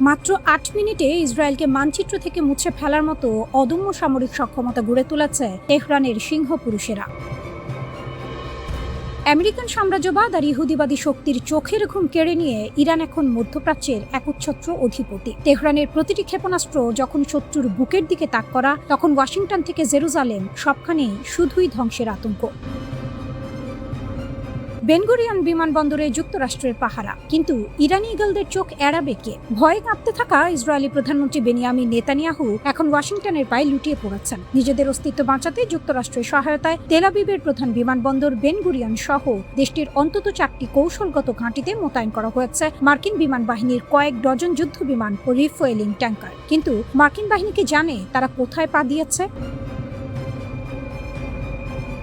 মাত্র ৮ মিনিটে ইসরায়েলকে মানচিত্র থেকে মুছে ফেলার মতো অদম্য সামরিক সক্ষমতা গড়ে তুলেছে তেহরানের সিংহ পুরুষেরা। আমেরিকান সাম্রাজ্যবাদ আর ইহুদিবাদী শক্তির চোখের ঘুম কেড়ে নিয়ে ইরান এখন মধ্যপ্রাচ্যের একচ্ছত্র অধিপতি। তেহরানের প্রতিটি ক্ষেপণাস্ত্র যখন শত্রুর বুকের দিকে তাক করা, তখন ওয়াশিংটন থেকে জেরুজালেম সবখানেই শুধুই ধ্বংসের আতঙ্ক। বেনগুরিয়ন বিমানবন্দরে যুক্তরাষ্ট্রের পাহারা, কিন্তু ইরানি ইগলদের চোখ এড়াবে কে? ভয়ে কাঁপতে থাকা ইসরায়েলি প্রধানমন্ত্রী বেনিয়ামিন নেতানিয়াহু এখন ওয়াশিংটনের পায়ে লুটিয়ে পড়েছেন। নিজেদের অস্তিত্ব বাঁচাতে যুক্তরাষ্ট্রের সহায়তায় তেল আবিবের প্রধান বিমানবন্দর বেনগুরিয়ন সহ দেশটির অন্তত 4টি কৌশলগত ঘাঁটিতে মোতায়েন করা হয়েছে মার্কিন বিমান বাহিনীর কয়েক ডজন যুদ্ধ বিমান ও রিফুয়েলিং ট্যাঙ্কার। কিন্তু মার্কিন বাহিনীকে জানে তারা কোথায় পা দিয়েছে?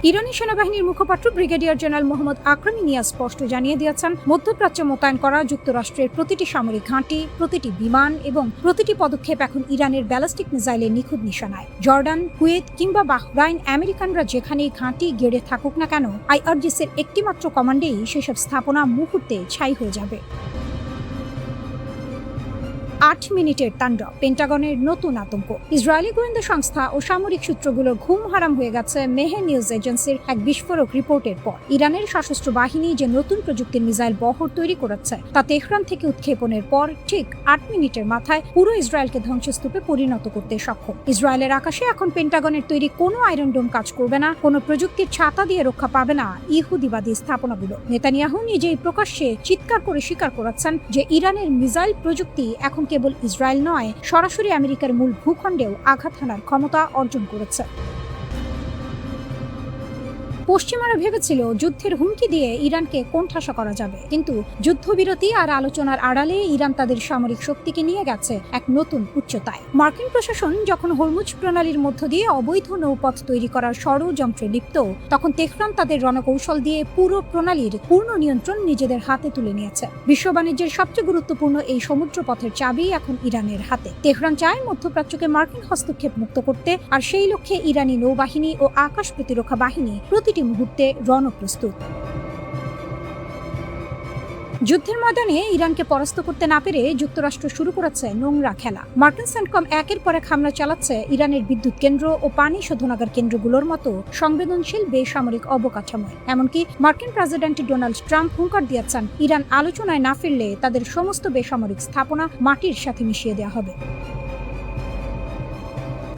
ইরানি সেনাবাহিনীর মুখপাত্র ব্রিগেডিয়ার জেনারেল মোহাম্মদ আকরাম নিয়াজ স্পষ্ট জানিয়ে দিয়েছেন, মধ্যপ্রাচ্যে মোতায়েন করা যুক্তরাষ্ট্রের প্রতিটি সামরিক ঘাঁটি, প্রতিটি বিমান এবং প্রতিটি পদক্ষেপ এখন ইরানের ব্যালিস্টিক মিসাইলের নিখুঁত নিশানায়। জর্ডান, কুয়েত কিংবা বাহরাইন আমেরিকানরা যেখানেই ঘাঁটি গেড়ে থাকুক না কেন, আইআরজিসির একটিমাত্র কমান্ডেই সেসব স্থাপনা মুহূর্তে ছাই হয়ে যাবে। ৮ মিনিটের তাণ্ডব, পেন্টাগনের নতুন আতঙ্ক। ইসরায়েলি গোয়েন্দা সংস্থা ও সামরিক সূত্রগুলোর ঘুম হারাম হয়ে গেছে মেহে নিউজ এজেন্সির এক বিস্ফোরক রিপোর্টের পর। ইরানের সশস্ত্র বাহিনী যে নতুন প্রযুক্তির মিসাইল বহর তৈরি করেছে তা তেহরান থেকে উৎক্ষেপণের পর ঠিক ৮ মিনিটের মাথায় পুরো ইসরায়েলকে ধ্বংসস্তূপে পরিণত করতে সক্ষম। ইসরায়েলের আকাশে এখন পেন্টাগনের তৈরি কোনো আয়রন ডোম কাজ করবে না, কোনো প্রযুক্তির ছাতা দিয়ে রক্ষা পাবে না ইহুদিবাদী স্থাপনাগুলো। নেতানিয়াহু নিজেই প্রকাশ্যে চিৎকার করে স্বীকার করেছেন যে ইরানের মিসাইল প্রযুক্তি এখন কেবল ইসরায়েল নয়, সরাসরি আমেরিকার মূল ভূখণ্ডেও আঘাত হানার ক্ষমতা অর্জন করেছে। পশ্চিমারা ভেবেছিল যুদ্ধের হুমকি দিয়ে ইরানকে কোণঠাসা করা যাবে, কিন্তু যুদ্ধবিরতি আর আলোচনার আড়ালে ইরান তাদের সামরিক শক্তিকে নিয়ে গেছে এক নতুন উচ্চতায়। মার্কিন প্রশাসন যখন হরমুজ প্রণালীর মধ্য দিয়ে অবৈধ নৌপথ তৈরি করার ষড়যন্ত্রে লিপ্ত, তখন তেহরান তাদের রণকৌশল দিয়ে পুরো প্রণালীর পূর্ণ নিয়ন্ত্রণ নিজেদের হাতে তুলে নিয়েছে। বিশ্ব বাণিজ্যের সবচেয়ে গুরুত্বপূর্ণ এই সমুদ্রপথের চাবি এখন ইরানের হাতে। তেহরান চায় মধ্যপ্রাচ্যকে মার্কিন হস্তক্ষেপ মুক্ত করতে, আর সেই লক্ষ্যে ইরানি নৌবাহিনী ও আকাশ প্রতিরক্ষা বাহিনী প্রতিটি মুহূর্তে রণপ্রস্তুত। যুদ্ধের ময়দানে ইরানকে পরাস্ত করতে না পেরে যুক্তরাষ্ট্র শুরু করেছে নোংরা খেলা। মার্কিন সেন্টকম একের পর এক হামলা চালাচ্ছে ইরানের বিদ্যুৎ কেন্দ্র ও পানি শোধনাগার কেন্দ্রগুলোর মতো সংবেদনশীল বেসামরিক অবকাঠামোয়। এমনকি মার্কিন প্রেসিডেন্ট ডোনাল্ড ট্রাম্প হুঙ্কার দিয়েছেন, ইরান আলোচনায় না ফিরলে তাদের সমস্ত বেসামরিক স্থাপনা মাটির সাথে মিশিয়ে দেওয়া হবে।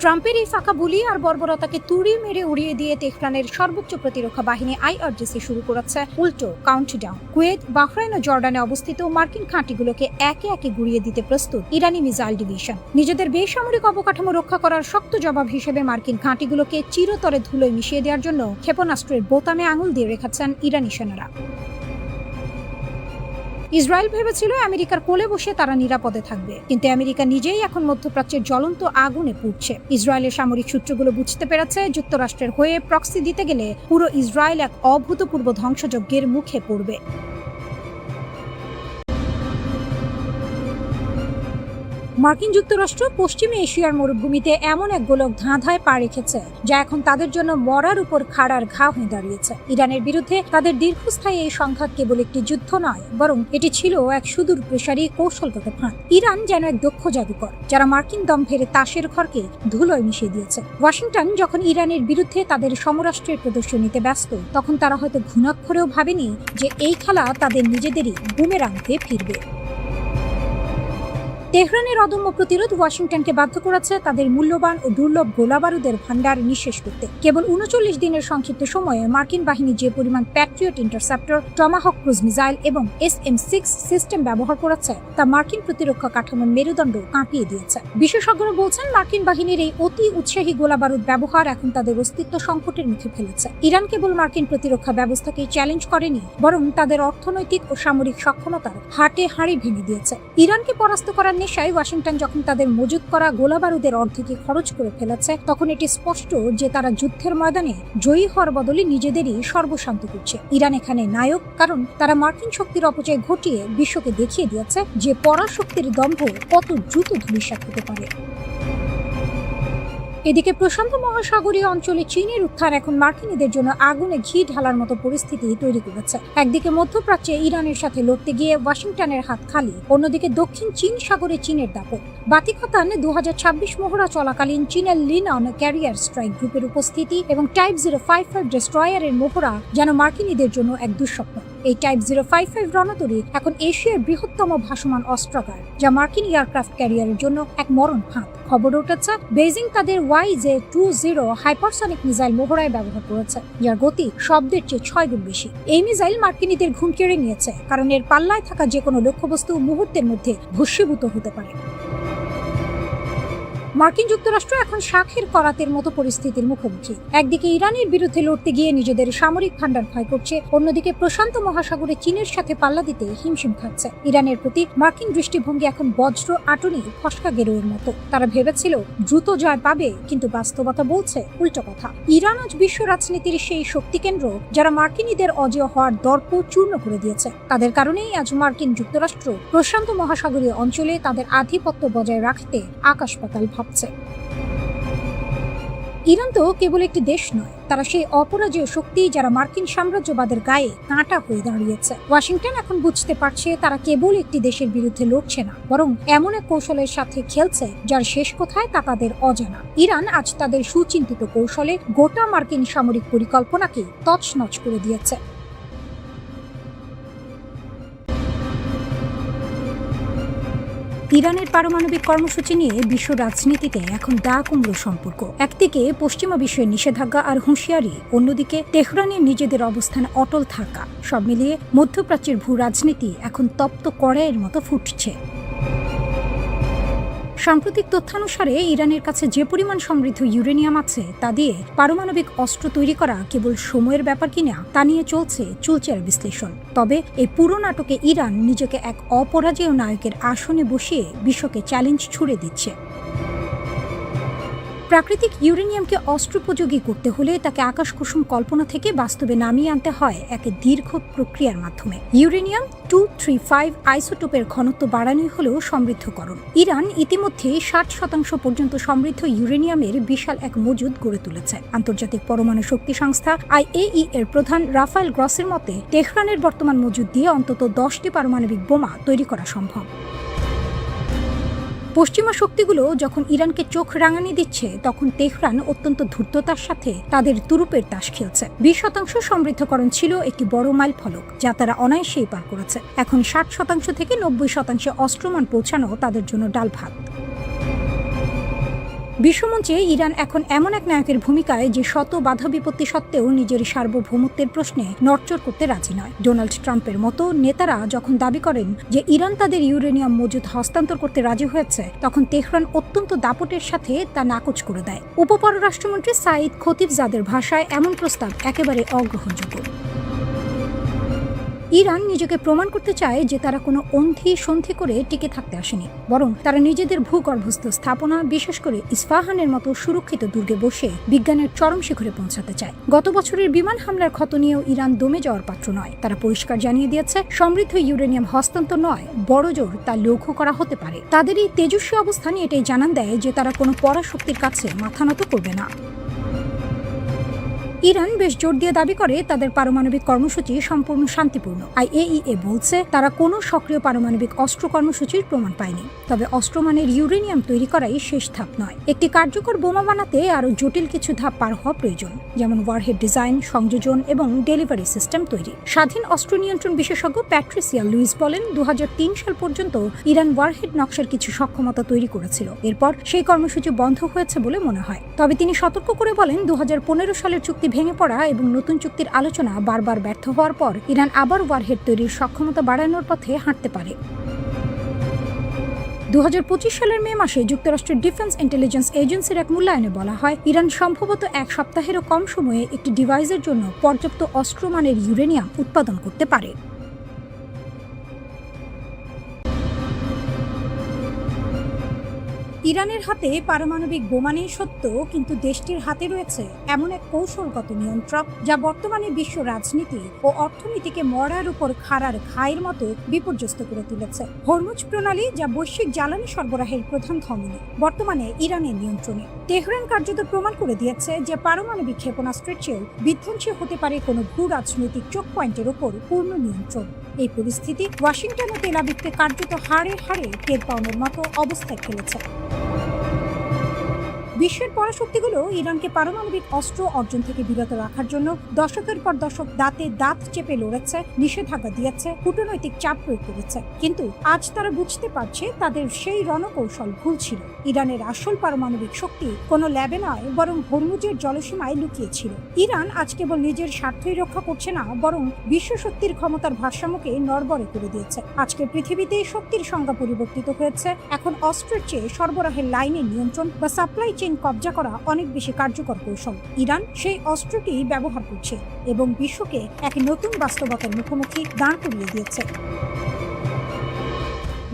ট্রাম্পের এই ফাঁকা বুলি আর বর্বরতাকে তুড়ি মেরে উড়িয়ে দিয়ে তেহরানের সর্বোচ্চ প্রতিরক্ষা বাহিনী আইআরজিসি শুরু করেছে উল্টো কাউন্টডাউন। কুয়েত, বাহরাইন ও জর্ডানে অবস্থিত মার্কিন ঘাঁটিগুলোকে একে একে গুড়িয়ে দিতে প্রস্তুত ইরানি মিসাইল ডিভিশন। নিজেদের বেসামরিক অবকাঠামো রক্ষা করার শক্ত জবাব হিসেবে মার্কিন ঘাঁটিগুলোকে চিরতরে ধুলোয় মিশিয়ে দেওয়ার জন্য ক্ষেপণাস্ত্রের বোতামে আঙুল দিয়ে রেখেছেন ইরানি সেনারা। ইসরায়েল ভেবেছিল আমেরিকার কোলে বসে তারা নিরাপদে থাকবে, কিন্তু আমেরিকা নিজেই এখন মধ্যপ্রাচ্যের জ্বলন্ত আগুনে পুড়ছে। ইসরায়েলের সামরিক সূত্রগুলো বুঝতে পেরেছে যুক্তরাষ্ট্রের হয়ে প্রক্সি দিতে গেলে পুরো ইসরায়েল এক অভূতপূর্ব ধ্বংসযজ্ঞের মুখে পড়বে। মার্কিন যুক্তরাষ্ট্র পশ্চিম এশিয়ার মরুভূমিতে এমন এক গোলক ধাঁধায় পা রেখেছে যা এখন তাদের জন্য মরার উপর খাড়ার ঘা হয়ে দাঁড়িয়েছে। ইরানের বিরুদ্ধে তাদের দীর্ঘস্থায়ী এই সংঘাত কেবল একটি যুদ্ধ নয়, বরং এটি ছিল এক সুদূর প্রসারী কৌশলগত ফাঁদ। ইরান যেন এক দক্ষ জাদুকর, যারা মার্কিন দম্ভের তাসের ঘরকে ধুলোয় মিশিয়ে দিয়েছে। ওয়াশিংটন যখন ইরানের বিরুদ্ধে তাদের সমরাষ্ট্রের প্রদর্শনীতে ব্যস্ত, তখন তারা হয়তো ঘুণাক্ষরেও ভাবেনি যে এই খেলা তাদের নিজেদেরই বুমেরাং হয়ে ফিরবে। তেহরানের অদম্য প্রতিরোধ ওয়াশিংটনকে বাধ্য করেছে তাদের মূল্যবান ও দুর্লভ গোলাবারুদের ভান্ডার নিঃশেষ করতে। কেবল ৩৯ দিনের সংক্ষিপ্ত সময়ে মার্কিন বাহিনী যে পরিমাণ Patriot interceptor, Tomahawk cruise missile এবং SM-6 সিস্টেম ব্যবহার করেছে তা মার্কিন প্রতিরক্ষা কাঠামোর মেরুদণ্ড কাঁপিয়ে দিয়েছে। বিশেষজ্ঞরা বলছেন, মার্কিন বাহিনীর এই অতি উৎসাহী গোলাবারুদ ব্যবহার এখন তাদের অস্তিত্ব সংকটের মুখে ফেলেছে। ইরান কেবল মার্কিন প্রতিরক্ষা ব্যবস্থাকে চ্যালেঞ্জ করেনি, বরং তাদের অর্থনৈতিক ও সামরিক সক্ষমতার হাটে হাঁড়ি ভেঙে দিয়েছে। ইরানকে পরাস্ত করার নেশায় ওয়াশিংটন যখন তাদের মজুত করা গোলাবারুদের অর্ধেকে খরচ করে ফেলেছে, তখন এটি স্পষ্ট যে তারা যুদ্ধের ময়দানে জয়ী হওয়ার বদলে নিজেদেরই সর্বশান্ত করছে। ইরান এখানে নায়ক, কারণ তারা মার্কিন শক্তির অপচয় ঘটিয়ে বিশ্বকে দেখিয়ে দিয়েছে যে পরাশক্তির দম্ভ কত দ্রুত ধূলিসাৎ হতে পারে। এদিকে প্রশান্ত মহাসাগরীয় অঞ্চলে চীনের উত্থান এখন মার্কিনীদের জন্য আগুনে ঘি ঢালার মতো পরিস্থিতি তৈরি করেছে। একদিকে মধ্যপ্রাচ্যে ইরানের সাথে লড়তে গিয়ে ওয়াশিংটনের হাত খালি, অন্যদিকে দক্ষিণ চীন সাগরে চীনের দাপট। বাতিখাতান 2026 মহড়া চলাকালীন চীনের লিনন ক্যারিয়ার স্ট্রাইক গ্রুপের উপস্থিতি এবং টাইপ 055 ডেস্ট্রয়ারের মহড়া যেন মার্কিনীদের জন্য এক দুঃস্বপ্ন। এই টাইপ 055 রণতরী এখন এশিয়ার বৃহত্তম ভাসমান অস্ত্রাগার, যা মার্কিন এয়ারক্রাফট ক্যারিয়ারের জন্য এক মরণ ফাঁদ। খবর উঠেছে বেজিং তাদের YJ-20 হাইপারসনিক মিসাইল মহড়ায় ব্যবহার করেছে, যার গতি শব্দের চেয়ে 6 গুণ বেশি। এই মিসাইল মার্কিনীদের ঘুম কেড়ে নিয়েছে, কারণ এর পাল্লায় থাকা যে কোনো লক্ষ্যবস্তু মুহূর্তের মধ্যে ভস্মীভূত হতে পারে। মার্কিন যুক্তরাষ্ট্র এখন শাখের করাতের মতো পরিস্থিতির মুখোমুখি। একদিকে ইরানের বিরুদ্ধে লড়তে গিয়ে নিজেদের সামরিক ভান্ডার ক্ষয় করছে, অন্যদিকে প্রশান্ত মহাসাগরে চীনের সাথে পাল্লা দিতে হিমশিম খাচ্ছে। ইরানের প্রতি মার্কিন দৃষ্টিভঙ্গি এখন বজ্র আটুনি ফসকা গেরুয়ের মতো। তারা ভেবেছিল দ্রুত জয় পাবে, কিন্তু বাস্তবতা বলছে উল্টো কথা। ইরান আজ বিশ্ব রাজনীতির সেই শক্তি কেন্দ্র যারা মার্কিনীদের অজেয় হওয়ার দর্প চূর্ণ করে দিয়েছে। তাদের কারণেই আজ মার্কিন যুক্তরাষ্ট্র প্রশান্ত মহাসাগরীয় অঞ্চলে তাদের আধিপত্য বজায় রাখতে আকাশ পাতাল ভাবছে। ইরান তো কেবল একটি দেশ নয়, তারা সেই অপরাজেয় শক্তি যারা মার্কিন সাম্রাজ্যবাদের গায়ে কাঁটা হয়ে দাঁড়িয়েছে। ওয়াশিংটন এখন বুঝতে পারছে তারা কেবল একটি দেশের বিরুদ্ধে লড়ছে না, বরং এমন এক কৌশলের সাথে খেলছে যার শেষ কোথায় তা তাদের অজানা। ইরান আজ তাদের সুচিন্তিত কৌশলে গোটা মার্কিন সামরিক পরিকল্পনাকে তছনছ করে দিয়েছে। ইরানের পারমাণবিক কর্মসূচি নিয়ে বিশ্ব রাজনীতিতে এখন দা কুমড়ো সম্পর্ক। একদিকে পশ্চিমা বিশ্বের নিষেধাজ্ঞা আর হুঁশিয়ারি, অন্যদিকে তেহরানের নিজেদের অবস্থানে অটল থাকা। সব মিলিয়ে মধ্যপ্রাচ্যের ভূ রাজনীতি এখন তপ্ত কড়াইয়ের মতো ফুটছে। সাম্প্রতিক তথ্যানুসারে ইরানের কাছে যে পরিমাণ সমৃদ্ধ ইউরেনিয়াম আছে তা দিয়ে পারমাণবিক অস্ত্র তৈরি করা কেবল সময়ের ব্যাপার কিনা তা নিয়ে চলছে চুলচেরা বিশ্লেষণ। তবে এই পুরো নাটকে ইরান নিজেকে এক অপরাজেয় নায়কের আসনে বসিয়ে বিশ্বকে চ্যালেঞ্জ ছুড়ে দিচ্ছে। প্রাকৃতিক ইউরেনিয়ামকে অস্ত্রোপযোগী করতে হলে তাকে আকাশকুসুম কল্পনা থেকে বাস্তবে নামিয়ে আনতে হয় এক দীর্ঘ প্রক্রিয়ার মাধ্যমে। ইউরেনিয়াম 235 আইসোটোপের ঘনত্ব বাড়ানোই হলো সমৃদ্ধকরণ। ইরান ইতিমধ্যে 60% পর্যন্ত সমৃদ্ধ ইউরেনিয়ামের বিশাল এক মজুদ গড়ে তুলেছে। আন্তর্জাতিক পরমাণু শক্তি সংস্থা IAEA এর প্রধান রাফায়েল গ্রসের মতে তেহরানের বর্তমান মজুদ দিয়ে অন্তত 10টি পারমাণবিক বোমা তৈরি করা সম্ভব। পশ্চিমা শক্তিগুলো যখন ইরানকে চোখ রাঙানি দিচ্ছে, তখন তেহরান অত্যন্ত ধূর্ততার সাথে তাদের তুরুপের তাস খেলছে। 20% সমৃদ্ধকরণ ছিল একটি বড় মাইল ফলক, যা তারা অনায়াসেই পার করেছে। এখন 60% থেকে 90% অস্ত্রমান পৌঁছানো তাদের জন্য ডাল ভাত। বিশ্বমঞ্চে ইরান এখন এমন এক নায়কের ভূমিকায় যে শত বাধা বিপত্তি সত্ত্বেও নিজের সার্বভৌমত্বের প্রশ্নে নড়চড় করতে রাজি নয়। ডোনাল্ড ট্রাম্পের মতো নেতারা যখন দাবি করেন যে ইরান তাদের ইউরেনিয়াম মজুদ হস্তান্তর করতে রাজি হয়েছে, তখন তেহরান অত্যন্ত দাপটের সাথে তা নাকচ করে দেয়। উপপররাষ্ট্রমন্ত্রী সাঈদ খতিবজাদের ভাষায় এমন প্রস্তাব একেবারে অগ্রহণযোগ্য। ইরান নিজেকে প্রমাণ করতে চায় যে তারা কোনো সন্ধি করে টিকে থাকতে আসেনি, বরং তারা নিজেদের ভূগর্ভস্থ স্থাপনা, বিশেষ করে ইস্পাহানের মতো সুরক্ষিত দুর্গে বসে বিজ্ঞানের চরম শিখরে পৌঁছাতে চায়। গত বছরের বিমান হামলার ক্ষত নিয়েও ইরান দমে যাওয়ার পাত্র নয়। তারা পরিষ্কার জানিয়ে দিয়েছে সমৃদ্ধ ইউরেনিয়াম হস্তান্তর নয়, বড় জোর তা লক্ষ্য করা হতে পারে। তাদের এই তেজস্বী অবস্থান এটাই জানান দেয় যে তারা কোনো পরাশক্তির কাছে মাথা নত করবে না। ইরান বেশ জোর দিয়ে দাবি করে তাদের পারমাণবিক কর্মসূচি সম্পূর্ণ শান্তিপূর্ণ। IAEA বলছে তারা কোনো সক্রিয় পারমাণবিক অস্ত্র কর্মসূচির প্রমাণ পায়নি। তবে অস্ত্রমানের ইউরেনিয়াম তৈরি করাই শেষ ধাপ নয়। একটি কার্যকর বোমা বানাতে আরও জটিল কিছু ধাপ পার হওয়া প্রয়োজন, যেমন ওয়ারহেড ডিজাইন, সংযোজন এবং ডেলিভারি সিস্টেম তৈরি। স্বাধীন অস্ত্র নিয়ন্ত্রণ বিশেষজ্ঞ প্যাট্রিসিয়া লুইস বলেন, 2003 সাল পর্যন্ত ইরান ওয়ারহেড নকশার কিছু সক্ষমতা তৈরি করেছিল। এরপর সেই কর্মসূচি বন্ধ হয়েছে বলে মনে হয়। তবে তিনি সতর্ক করে বলেন, 2015 সালের চুক্তি ভেঙে পড়া এবং নতুন চুক্তির আলোচনা বারবার ব্যর্থ হওয়ার পর ইরান আবার ওয়ারহেড তৈরির সক্ষমতা বাড়ানোর পথে হাঁটতে পারে। 2025 সালের মে মাসে যুক্তরাষ্ট্রের ডিফেন্স ইন্টেলিজেন্স এজেন্সির এক মূল্যায়নে বলা হয়, ইরান সম্ভবত এক সপ্তাহেরও কম সময়ে একটি ডিভাইসের জন্য পর্যাপ্ত অস্ত্রমানের ইউরেনিয়াম উৎপাদন করতে পারে। ইরানের হাতে পারমাণবিক বোমা নেই সত্য, কিন্তু দেশটির হাতে রয়েছে এমন এক কৌশলগত নিয়ন্ত্রক যা বর্তমানে বিশ্ব রাজনীতি ও অর্থনীতিকে মরার উপর খাড়ার ঘায়ের মতো বিপর্যস্ত করে তুলেছে। হরমুজ প্রণালী, যা বৈশ্বিক জ্বালানি সরবরাহের প্রধান ধমনী, বর্তমানে ইরানের নিয়ন্ত্রণে। তেহরান কার্যত প্রমাণ করে দিয়েছে যে পারমাণবিক ক্ষেপণাস্ত্রের চেয়েও বিধ্বংসী হতে পারে কোনো ভূ রাজনৈতিক চোখ পয়েন্টের ওপর পূর্ণ নিয়ন্ত্রণ। এই পরিস্থিতি ওয়াশিংটন ও তেল আবিবকে কার্যত হাড়ে হাড়ে টের পাওয়ানোর মতো অবস্থায় ফেলেছে। বিশ্বের পরাশক্তিগুলো ইরানকে পারমাণবিক অস্ত্র অর্জন থেকে বিরত রাখার জন্য দশকের পর দশক দাঁতে দাঁত চেপে লড়েছে, নিষেধাজ্ঞা দিয়েছে, কূটনৈতিক চাপ প্রয়োগ করেছে। কিন্তু আজ তারা বুঝতে পারছে তাদের সেই রণকৌশল ভুল ছিল। ইরানের আসল পারমাণবিক শক্তি কোনো ল্যাবে নয়, বরং হরমুজের জলসীমায় লুকিয়েছিল। ইরান আজ কেবল নিজের স্বার্থই রক্ষা করছে না, বরং বিশ্ব শক্তির ক্ষমতার ভারসাম্যকে নড়বড়ে করে দিয়েছে। আজকের পৃথিবীতে শক্তির সংজ্ঞা পরিবর্তিত হয়েছে। এখন অস্ত্রের চেয়ে সরবরাহের লাইনের নিয়ন্ত্রণ বা সাপ্লাই চেইন কবজা করা অনেক বেশি কার্যকর কৌশল। ইরান সেই অস্ত্রটি ব্যবহার করছে এবং বিশ্বকে এক নতুন বাস্তবতার মুখোমুখি দাঁড় করিয়ে দিয়েছে।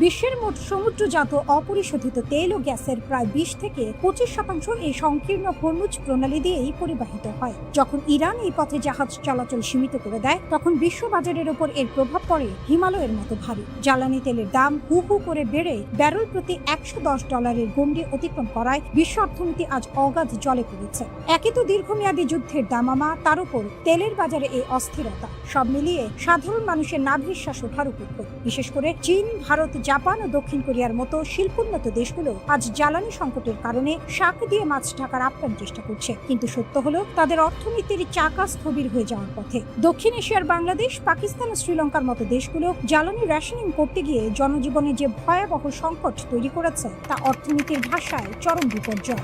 বিশ্বের মোট সমুদ্রজাত অপরিশোধিত তেল ও গ্যাসের প্রায় 20 থেকে 25% এই সংকীর্ণ হরমুজ প্রণালী দিয়েই পরিবাহিত হয়। যখন ইরান এই পথে জাহাজ চলাচল সীমিত করে দেয়, তখন বিশ্ব বাজারের উপর এর প্রভাব পড়ে হিমালয়ের মতো ভারী। জ্বালানি তেলের দাম হু হু করে বেড়ে ব্যারেল প্রতি $110 গণ্ডি অতিক্রম করায় বিশ্ব অর্থনীতি আজ অগাধ জলে পড়েছে। একে তো দীর্ঘমেয়াদী যুদ্ধের দামামা, তার উপর তেলের বাজারে এই অস্থিরতা, সব মিলিয়ে সাধারণ মানুষের নাভিশ্বাস ওঠার উপক্রম। বিশেষ করে চীন, ভারত, জাপান ও দক্ষিণ কোরিয়ার মতো শিল্পোন্নত দেশগুলো আজ জ্বালানি সংকটের কারণে শাক দিয়ে মাছ ঢাকার আপ্রাণ চেষ্টা করছে। কিন্তু সত্য হলো তাদের অর্থনীতির চাকা স্থবির হয়ে যাওয়ার পথে। দক্ষিণ এশিয়ার বাংলাদেশ, পাকিস্তান ও শ্রীলঙ্কার মতো দেশগুলো জ্বালানি রেশনিং করতে গিয়ে জনজীবনে যে ভয়াবহ সংকট তৈরি করেছে, তা অর্থনীতির ভাষায় চরম বিপর্যয়।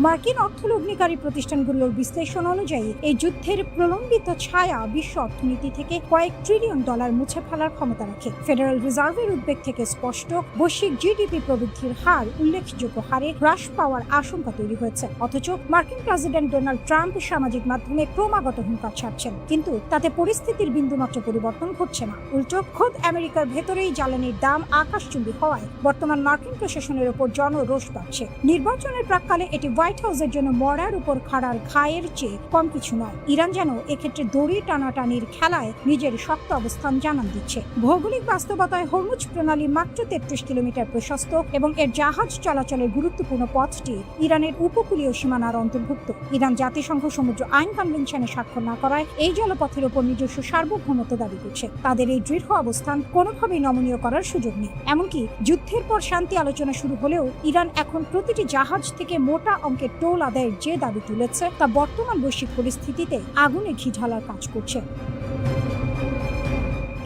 মার্কিন অর্থলগ্নিকারী প্রতিষ্ঠানগুলোর বিশ্লেষণ অনুযায়ী এই যুদ্ধের প্রলম্বিত ছায়া বিশ্ব অর্থনীতি থেকে কয়েক ট্রিলিয়ন ডলার মুছে ফেলার ক্ষমতা রাখে। ফেডারেল রিজার্ভের উদ্বেগ থেকে স্পষ্ট, বৈশ্বিক জিডিপি প্রবৃদ্ধির হার উল্লেখযোগ্য হারে হ্রাস পাওয়ার আশঙ্কা তৈরি হয়েছে। অথচ মার্কিন প্রেসিডেন্ট ডোনাল্ড ট্রাম্প সামাজিক মাধ্যমে ক্রমাগত হুঙ্কার ছাড়ছেন, কিন্তু তাতে পরিস্থিতির বিন্দুমাত্র পরিবর্তন ঘটছে না। উল্টো খোদ আমেরিকার ভেতরেই জ্বালানির দাম আকাশচুম্বী হওয়ায় বর্তমান মার্কিন প্রশাসনের ওপর জনরোষ বাড়ছে। নির্বাচনের প্রাক্কালে এটি হোয়াইট হাউসের জন্য মরার উপর খাড়ার ঘায়ের চেয়ে কম কিছু নয়। ইরান যেন এক্ষেত্রে দড়ি টানাটানির খেলায় নিজের শক্ত অবস্থান জানান দিচ্ছে। ভৌগোলিক বাস্তবতায় হরমুজ প্রণালী মাত্র 33 কিলোমিটার প্রশস্ত এবং এর জাহাজ চলাচলের গুরুত্বপূর্ণ পথটি ইরানের উপকূলীয় সীমানার অন্তর্ভুক্ত। ইরান জাতিসংঘ সমুদ্র আইন কনভেনশনে স্বাক্ষর না করায় এই জলপথের উপর নিজস্ব সার্বভৌমত্ব দাবি করছে। তাদের এই দৃঢ় অবস্থান কোনোভাবেই নমনীয় করার সুযোগ নেই। এমনকি যুদ্ধের পর শান্তি আলোচনা শুরু হলেও ইরান এখন প্রতিটি জাহাজ থেকে মোটা অঙ্কের টোল আদায়ের যে দাবি তুলেছে, তা বর্তমান বৈশ্বিক পরিস্থিতিতে আগুনে ঘি ঢালার কাজ করছে।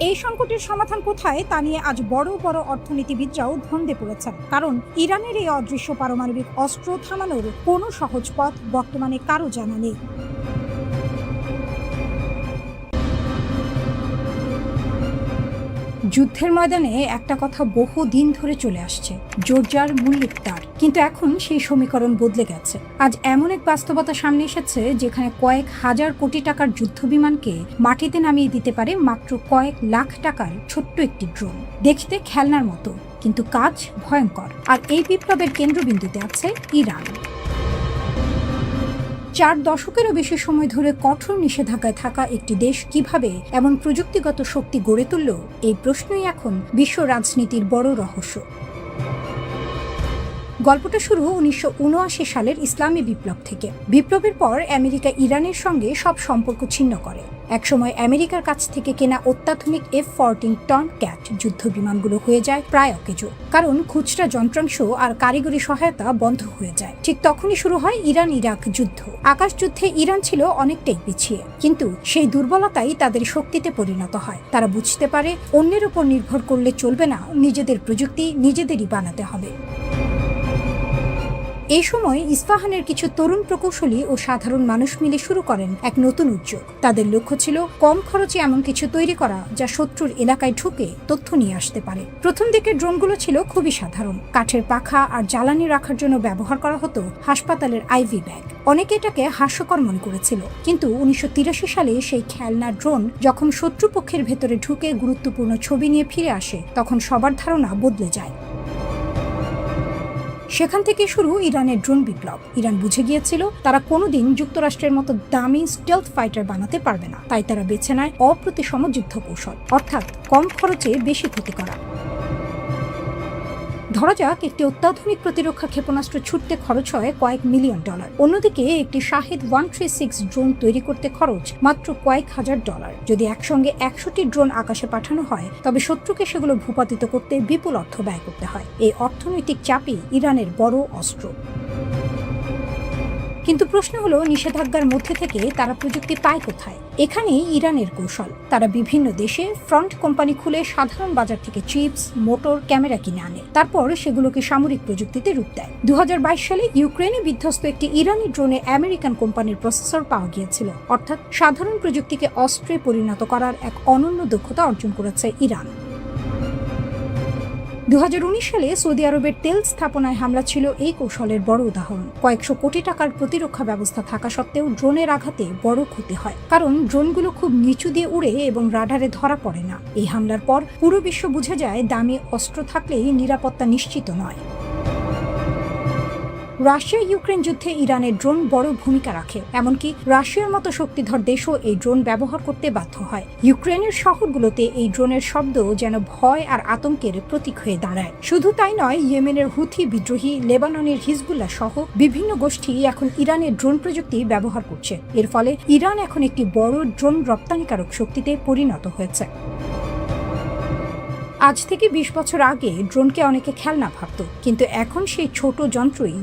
এই সংকটের সমাধান কোথায় তা নিয়ে আজ বড় বড় অর্থনীতিবিদরাও ধন্দে পড়েছেন। কারণ ইরানের এই অদৃশ্য পারমাণবিক অস্ত্র থামানোর কোনো সহজ পথ বর্তমানে কারো জানা নেই। যুদ্ধের ময়দানে একটা কথা বহু দিন ধরে চলে আসছে, জোরজার মূল্যের তার। কিন্তু এখন সেই সমীকরণ বদলে গেছে। আজ এমন এক বাস্তবতা সামনে এসেছে যেখানে কয়েক হাজার কোটি টাকার যুদ্ধ বিমানকে মাটিতে নামিয়ে দিতে পারে মাত্র কয়েক লাখ টাকার ছোট্ট একটি ড্রোন। দেখতে খেলনার মতো, কিন্তু কাজ ভয়ঙ্কর। আর এই বিপ্লবের কেন্দ্রবিন্দুতে আছে ইরান। 4 দশকেরও বেশি সময় ধরে কঠোর নিষেধাজ্ঞায় থাকা একটি দেশ কিভাবে এমন প্রযুক্তিগত শক্তি গড়ে তুলল, এই প্রশ্নই এখন বিশ্ব রাজনীতির বড় রহস্য। গল্পটা শুরু 1979 সালের ইসলামী বিপ্লব থেকে। বিপ্লবের পর আমেরিকা ইরানের সঙ্গে সব সম্পর্ক ছিন্ন করে। একসময় আমেরিকার কাছ থেকে কেনা অত্যাধুনিক F-14 টমক্যাট যুদ্ধ বিমানগুলো হয়ে যায় প্রায় অকেজো, কারণ খুচরা যন্ত্রাংশ আর কারিগরি সহায়তা বন্ধ হয়ে যায়। ঠিক তখনই শুরু হয় ইরান ইরাক যুদ্ধ। আকাশ যুদ্ধে ইরান ছিল অনেকটাই পিছিয়ে, কিন্তু সেই দুর্বলতাই তাদের শক্তিতে পরিণত হয়। তারা বুঝতে পারে অন্যের উপর নির্ভর করলে চলবে না, নিজেদের প্রযুক্তি নিজেদেরই বানাতে হবে। এই সময় ইস্পাহানের কিছু তরুণ প্রকৌশলী ও সাধারণ মানুষ মিলে শুরু করেন এক নতুন উদ্যোগ। তাদের লক্ষ্য ছিল কম খরচে এমন কিছু তৈরি করা যা শত্রুর এলাকায় ঢুকে তথ্য নিয়ে আসতে পারে। প্রথম দিকে ড্রোনগুলো ছিল খুবই সাধারণ। কাঠের পাখা আর জ্বালানি রাখার জন্য ব্যবহার করা হতো হাসপাতালের আইভি ব্যাগ। অনেকে এটাকে হাস্যকর মনে করেছিল, কিন্তু 1983 সালে সেই খেলনা ড্রোন যখন শত্রুপক্ষের ভেতরে ঢুকে গুরুত্বপূর্ণ ছবি নিয়ে ফিরে আসে, তখন সবার ধারণা বদলে যায়। সেখান থেকে শুরু ইরানের ড্রোন বিপ্লব। ইরান বুঝে গিয়েছিল তারা কোনোদিন যুক্তরাষ্ট্রের মতো দামি স্টেলথ ফাইটার বানাতে পারবে না, তাই তারা বেছে নেয় অপ্রতিসম যুদ্ধ কৌশল, অর্থাৎ কম খরচে বেশি ক্ষতি করা। ধরা যাক একটি অত্যাধুনিক প্রতিরক্ষা ক্ষেপণাস্ত্র ছুটতে খরচ হয় কয়েক মিলিয়ন ডলার, অন্যদিকে একটি শাহেদ 136 ড্রোন তৈরি করতে খরচ মাত্র কয়েক হাজার ডলার। যদি একসঙ্গে 100টি ড্রোন আকাশে পাঠানো হয় তবে শত্রুকে সেগুলো ভূপাতিত করতে বিপুল অর্থ ব্যয় করতে হয়। এই অর্থনৈতিক চাপই ইরানের বড় অস্ত্র। কিন্তু প্রশ্ন হলো, নিষেধাজ্ঞার মধ্যে থেকে তারা প্রযুক্তি পায় কোথায়? এখানেই ইরানের কৌশল। তারা বিভিন্ন দেশে ফ্রন্ট কোম্পানি খুলে সাধারণ বাজার থেকে চিপস, মোটর, ক্যামেরা কিনে আনে, তারপর সেগুলোকে সামরিক প্রযুক্তিতে রূপ দেয়। 2022 সালে ইউক্রেনে বিধ্বস্ত একটি ইরানি ড্রোনে আমেরিকান কোম্পানির প্রসেসর পাওয়া গিয়েছিল, অর্থাৎ সাধারণ প্রযুক্তিকে অস্ত্রে পরিণত করার এক অনন্য দক্ষতা অর্জন করেছে ইরান। 2019 সালে সৌদি আরবের তেল স্থাপনায় হামলা ছিল এই কৌশলের বড় উদাহরণ। কয়েকশো কোটি টাকার প্রতিরক্ষা ব্যবস্থা থাকা সত্ত্বেও ড্রোনের আঘাতে বড় ক্ষতি হয়, কারণ ড্রোনগুলো খুব নিচু দিয়ে উড়ে এবং রাডারে ধরা পড়ে না। এই হামলার পর পুরো বিশ্ব বুঝে যায় দামি অস্ত্র থাকলেই নিরাপত্তা নিশ্চিত নয়। রাশিয়া ইউক্রেন যুদ্ধে ইরানের ড্রোন বড় ভূমিকা রাখে, এমনকি রাশিয়ার মতো শক্তিধর দেশও এই ড্রোন ব্যবহার করতে বাধ্য হয়। ইউক্রেনের শহরগুলোতে এই ড্রোনের শব্দ যেন ভয় আর আতঙ্কের প্রতীক হয়ে দাঁড়ায়। শুধু তাই নয়, ইয়েমেনের হুথি বিদ্রোহী, লেবাননের হিজবুল্লাহ সহ বিভিন্ন গোষ্ঠী এখন ইরানের ড্রোন প্রযুক্তি ব্যবহার করছে। এর ফলে ইরান এখন একটি বড় ড্রোন রপ্তানিকারক শক্তিতে পরিণত হয়েছে। আজ থেকে 20 বছর আগে ড্রোনকে অনেকে খেলনা ভাবত, কিন্তু এখন সেই ছোট যন্ত্রই